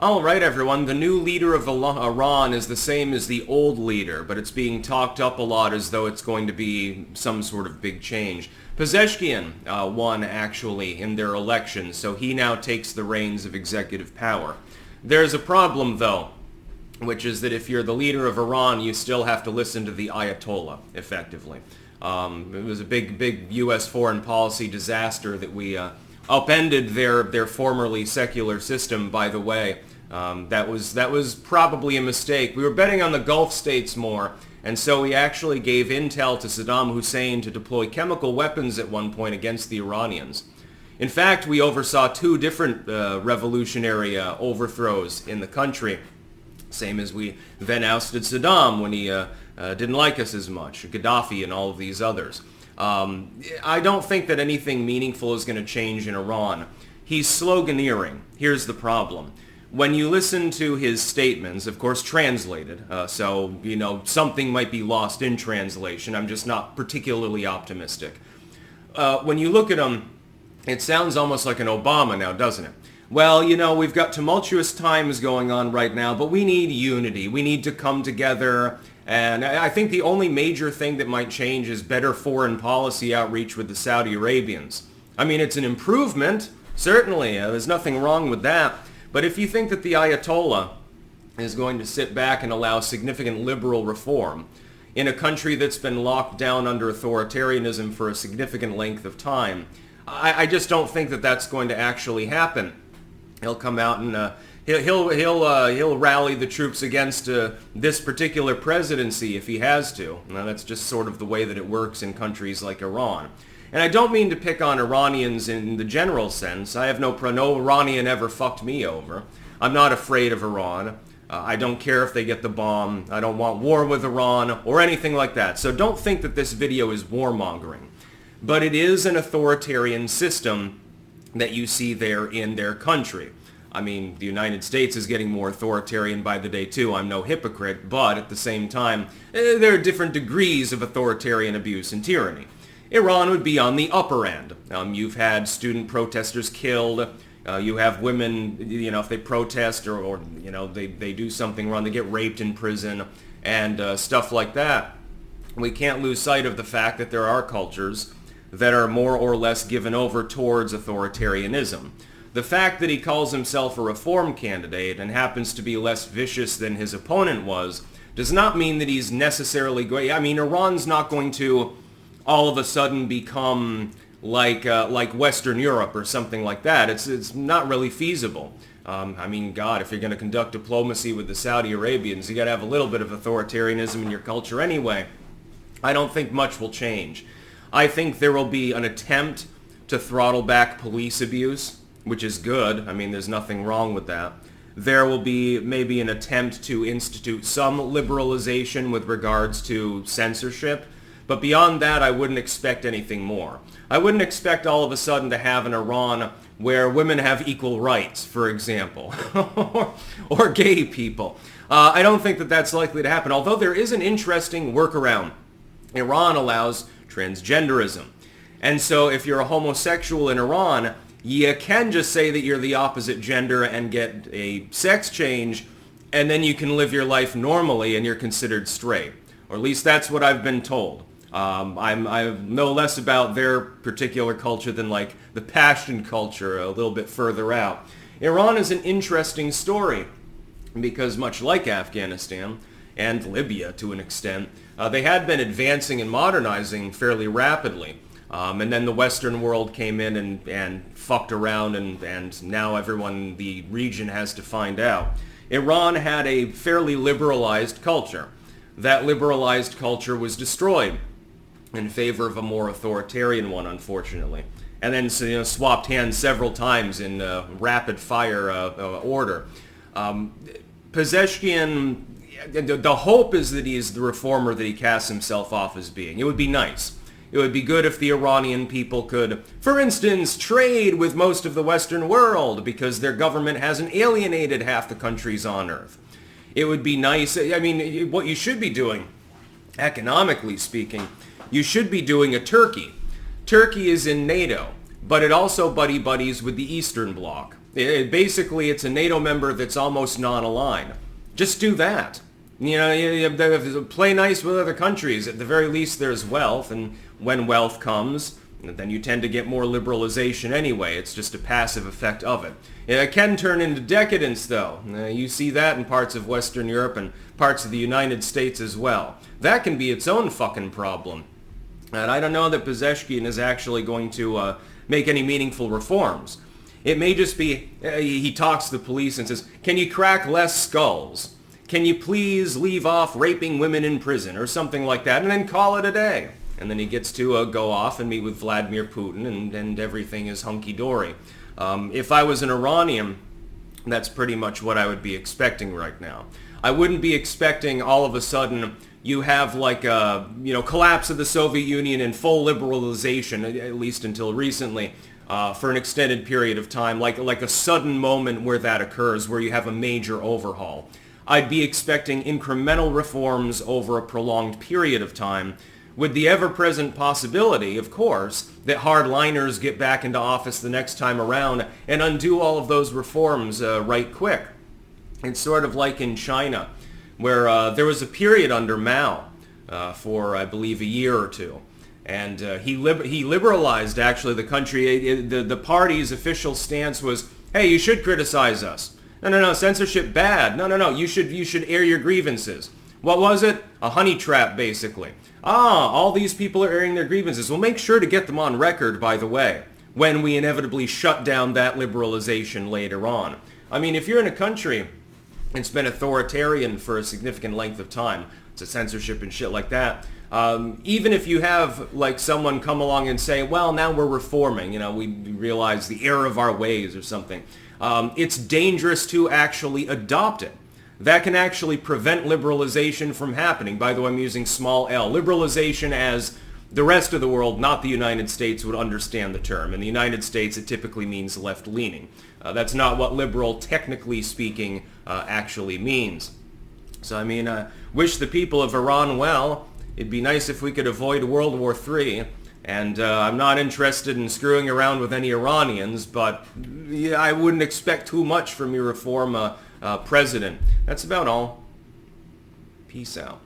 All right, everyone. The new leader of Iran is the same as the old leader, but it's being talked up a lot as though it's going to be some sort of big change. Pezeshkian won, actually, in their election, so he now takes the reins of executive power. There's a problem, though, which is that if you're the leader of Iran, you still have to listen to the Ayatollah, effectively. It was a big U.S. foreign policy disaster that we upended their formerly secular system, by the way. That was probably a mistake. We were betting on the Gulf states more, and so we actually gave intel to Saddam Hussein to deploy chemical weapons at one point against the Iranians. In fact, we oversaw two different revolutionary overthrows in the country, same as we then ousted Saddam when he didn't like us as much, Gaddafi and all of these others. I don't think that anything meaningful is going to change in Iran. He's sloganeering. Here's the problem. When you listen to his statements, of course translated, so, something might be lost in translation. I'm just not particularly optimistic. When you look at him, it sounds almost like an Obama now, doesn't it? Well, we've got tumultuous times going on right now, but we need unity. We need to come together. And I think the only major thing that might change is better foreign policy outreach with the Saudi Arabians. I mean, it's an improvement, certainly. There's nothing wrong with that. But if you think that the Ayatollah is going to sit back and allow significant liberal reform in a country that's been locked down under authoritarianism for a significant length of time, I just don't think that that's going to actually happen. He'll come out and he'll rally the troops against this particular presidency if he has to. Now, that's just sort of the way that it works in countries like Iran. And I don't mean to pick on Iranians in the general sense. I have no Iranian ever fucked me over. I'm not afraid of Iran. I don't care if they get the bomb. I don't want war with Iran or anything like that. So don't think that this video is warmongering. But it is an authoritarian system that you see there in their country. I mean, the United States is getting more authoritarian by the day too. I'm no hypocrite, but at the same time, there are different degrees of authoritarian abuse and tyranny. Iran would be on the upper end. You've had student protesters killed. You have women, if they protest or they do something wrong, they get raped in prison and stuff like that. We can't lose sight of the fact that there are cultures that are more or less given over towards authoritarianism. The fact that he calls himself a reform candidate and happens to be less vicious than his opponent was does not mean that he's necessarily going. I mean, Iran's not going to all of a sudden become like Western Europe or something like that. It's not really feasible. I mean, God, if you're going to conduct diplomacy with the Saudi Arabians, you got to have a little bit of authoritarianism in your culture anyway. I don't think much will change. I think there will be an attempt to throttle back police abuse, which is good. I mean, there's nothing wrong with that. There will be maybe an attempt to institute some liberalization with regards to censorship. But beyond that, I wouldn't expect anything more. I wouldn't expect all of a sudden to have an Iran where women have equal rights, for example, or gay people. I don't think that that's likely to happen, although there is an interesting workaround. Iran allows transgenderism. And so if you're a homosexual in Iran, you can just say that you're the opposite gender and get a sex change, and then you can live your life normally and you're considered straight. Or at least that's what I've been told. I know less about their particular culture than like the Pashtun culture a little bit further out. Iran is an interesting story because much like Afghanistan and Libya to an extent, they had been advancing and modernizing fairly rapidly. And then the Western world came in and fucked around and now everyone in the region has to find out. Iran had a fairly liberalized culture. That liberalized culture was destroyed in favor of a more authoritarian one, unfortunately. And then swapped hands several times in rapid fire order. Pezeshkian, the hope is that he is the reformer that he casts himself off as being. It would be nice. It would be good if the Iranian people could, for instance, trade with most of the Western world because their government hasn't alienated half the countries on Earth. It would be nice. I mean, what you should be doing, economically speaking, you should be doing a Turkey. Turkey is in NATO, but it also buddies with the Eastern Bloc. Basically, it's a NATO member that's almost non-aligned. Just do that. You play nice with other countries. At the very least, there's wealth, and when wealth comes, then you tend to get more liberalization anyway. It's just a passive effect of it. It can turn into decadence, though. You see that in parts of Western Europe and parts of the United States as well. That can be its own fucking problem. And I don't know that Pezeshkian is actually going to make any meaningful reforms. It may just be, he talks to the police and says, can you crack less skulls? Can you please leave off raping women in prison, or something like that, and then call it a day. And then he gets to go off and meet with Vladimir Putin, and everything is hunky-dory. If I was an Iranian, that's pretty much what I would be expecting right now. I wouldn't be expecting all of a sudden you have like a collapse of the Soviet Union and full liberalization, at least until recently, for an extended period of time, like a sudden moment where that occurs, where you have a major overhaul. I'd be expecting incremental reforms over a prolonged period of time, with the ever-present possibility, of course, that hardliners get back into office the next time around and undo all of those reforms right quick. It's sort of like in China, where there was a period under Mao for, I believe, a year or two. And he liberalized, actually, the country. The party's official stance was, hey, you should criticize us. No, censorship bad. No, you should air your grievances. What was it? A honey trap, basically. All these people are airing their grievances. We'll make sure to get them on record, by the way, when we inevitably shut down that liberalization later on. I mean, if you're in a country that's been authoritarian for a significant length of time, it's a censorship and shit like that, even if you have like someone come along and say, well, now we're reforming, we realize the error of our ways or something, it's dangerous to actually adopt it. That can actually prevent liberalization from happening. By the way, I'm using small l. Liberalization as the rest of the world, not the United States, would understand the term. In the United States, it typically means left-leaning. That's not what liberal, technically speaking, actually means. So, I mean, wish the people of Iran well. It'd be nice if we could avoid World War III. And I'm not interested in screwing around with any Iranians, but yeah, I wouldn't expect too much from your reform president. That's about all. Peace out.